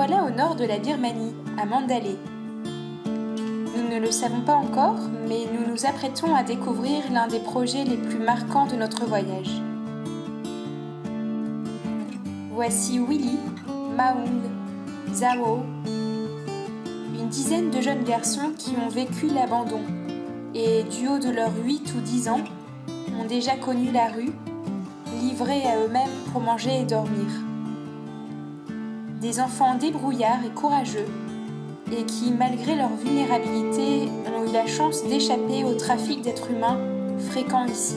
voilà au nord de la Birmanie, à Mandalay. Nous ne le savons pas encore, mais nous nous apprêtons à découvrir l'un des projets les plus marquants de notre voyage. Voici Willy, Maung, Zhao, une dizaine de jeunes garçons qui ont vécu l'abandon et, du haut de leurs 8 ou 10 ans, ont déjà connu la rue, livrés à eux-mêmes pour manger et dormir. Des enfants débrouillards et courageux, et qui, malgré leur vulnérabilité, ont eu la chance d'échapper au trafic d'êtres humains fréquent ici.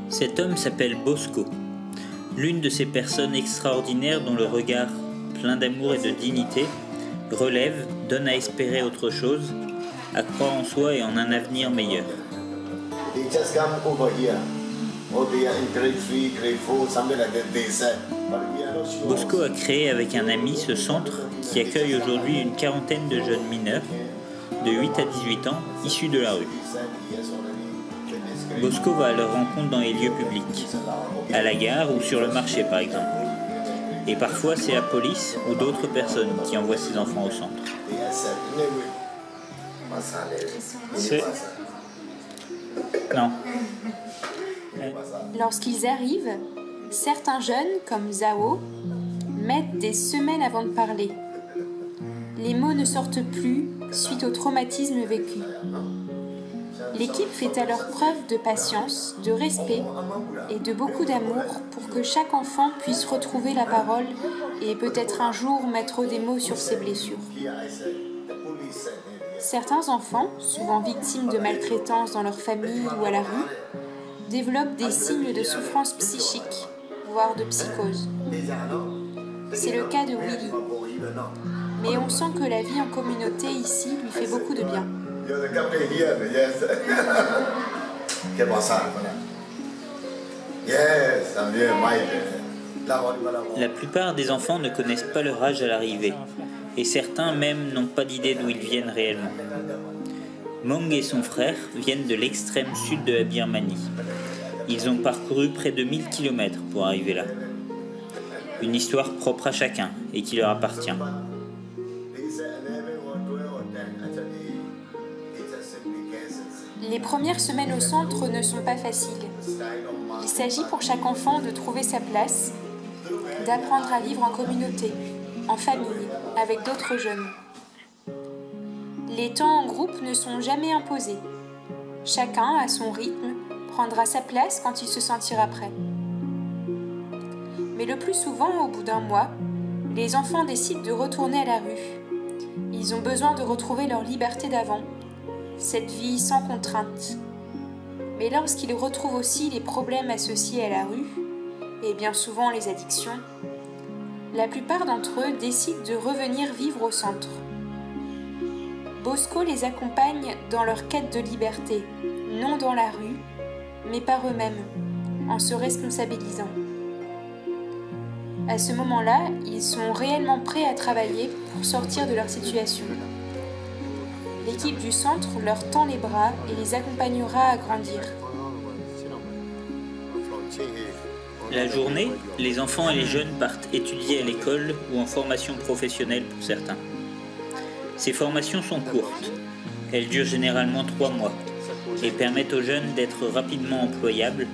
Cet homme s'appelle Bosco, l'une de ces personnes extraordinaires dont le regard, plein d'amour et de dignité, relève, donne à espérer autre chose, à croire en soi et en un avenir meilleur. Bosco a créé avec un ami ce centre qui accueille aujourd'hui une quarantaine de jeunes mineurs de 8 à 18 ans issus de la rue. Bosco va à leur rencontre dans les lieux publics, à la gare ou sur le marché par exemple. Et parfois c'est la police ou d'autres personnes qui envoient ces enfants au centre. Non. Lorsqu'ils arrivent, certains jeunes, comme Zhao, mettent des semaines avant de parler. Les mots ne sortent plus suite au traumatisme vécu. L'équipe fait alors preuve de patience, de respect et de beaucoup d'amour pour que chaque enfant puisse retrouver la parole et peut-être un jour mettre des mots sur ses blessures. Certains enfants, souvent victimes de maltraitance dans leur famille ou à la rue, développent des signes de souffrance psychique, voire de psychose. C'est le cas de Willy. Mais on sent que la vie en communauté ici lui fait beaucoup de bien. La plupart des enfants ne connaissent pas leur âge à l'arrivée, et certains même n'ont pas d'idée d'où ils viennent réellement. Maung et son frère viennent de l'extrême sud de la Birmanie. Ils ont parcouru près de 1000 km pour arriver là. Une histoire propre à chacun et qui leur appartient. Les premières semaines au centre ne sont pas faciles. Il s'agit pour chaque enfant de trouver sa place, d'apprendre à vivre en communauté, en famille, avec d'autres jeunes. Les temps en groupe ne sont jamais imposés. Chacun, à son rythme, prendra sa place quand il se sentira prêt. Mais le plus souvent, au bout d'un mois, les enfants décident de retourner à la rue. Ils ont besoin de retrouver leur liberté d'avant, cette vie sans contrainte. Mais lorsqu'ils retrouvent aussi les problèmes associés à la rue, et bien souvent les addictions, la plupart d'entre eux décident de revenir vivre au centre. Bosco les accompagne dans leur quête de liberté, non dans la rue, mais par eux-mêmes, en se responsabilisant. À ce moment-là, ils sont réellement prêts à travailler pour sortir de leur situation. L'équipe du centre leur tend les bras et les accompagnera à grandir. La journée, les enfants et les jeunes partent étudier à l'école ou en formation professionnelle pour certains. Ces formations sont courtes. Elles durent généralement 3 mois et permettent aux jeunes d'être rapidement employables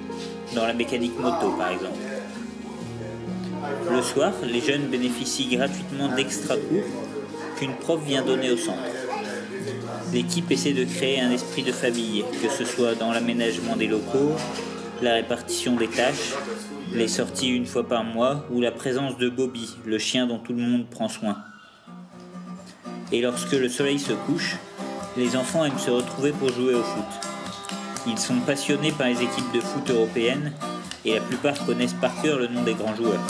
dans la mécanique moto par exemple. Le soir, les jeunes bénéficient gratuitement d'extra-cours qu'une prof vient donner au centre. L'équipe essaie de créer un esprit de famille, que ce soit dans l'aménagement des locaux, la répartition des tâches, les sorties une fois par mois ou la présence de Bobby, le chien dont tout le monde prend soin. Et lorsque le soleil se couche, les enfants aiment se retrouver pour jouer au foot. Ils sont passionnés par les équipes de foot européennes et la plupart connaissent par cœur le nom des grands joueurs.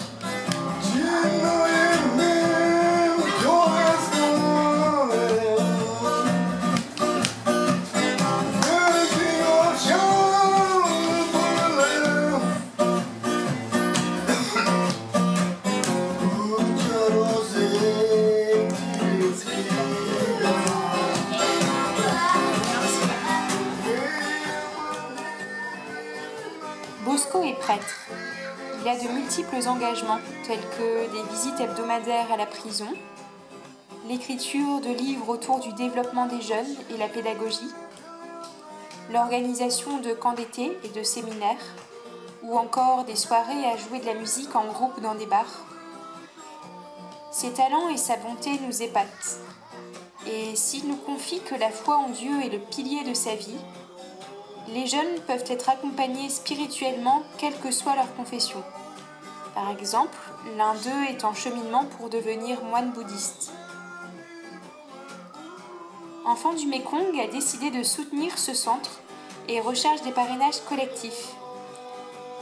Bosco est prêtre. Il a de multiples engagements, tels que des visites hebdomadaires à la prison, l'écriture de livres autour du développement des jeunes et la pédagogie, l'organisation de camps d'été et de séminaires, ou encore des soirées à jouer de la musique en groupe dans des bars. Ses talents et sa bonté nous épatent, et s'il nous confie que la foi en Dieu est le pilier de sa vie, les jeunes peuvent être accompagnés spirituellement quelle que soit leur confession. Par exemple, l'un d'eux est en cheminement pour devenir moine bouddhiste. Enfants du Mékong a décidé de soutenir ce centre et recherche des parrainages collectifs.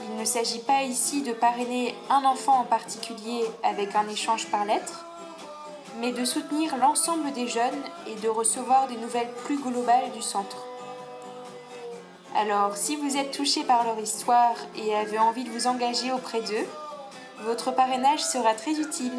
Il ne s'agit pas ici de parrainer un enfant en particulier avec un échange par lettres, mais de soutenir l'ensemble des jeunes et de recevoir des nouvelles plus globales du centre. Alors, si vous êtes touché par leur histoire et avez envie de vous engager auprès d'eux, votre parrainage sera très utile.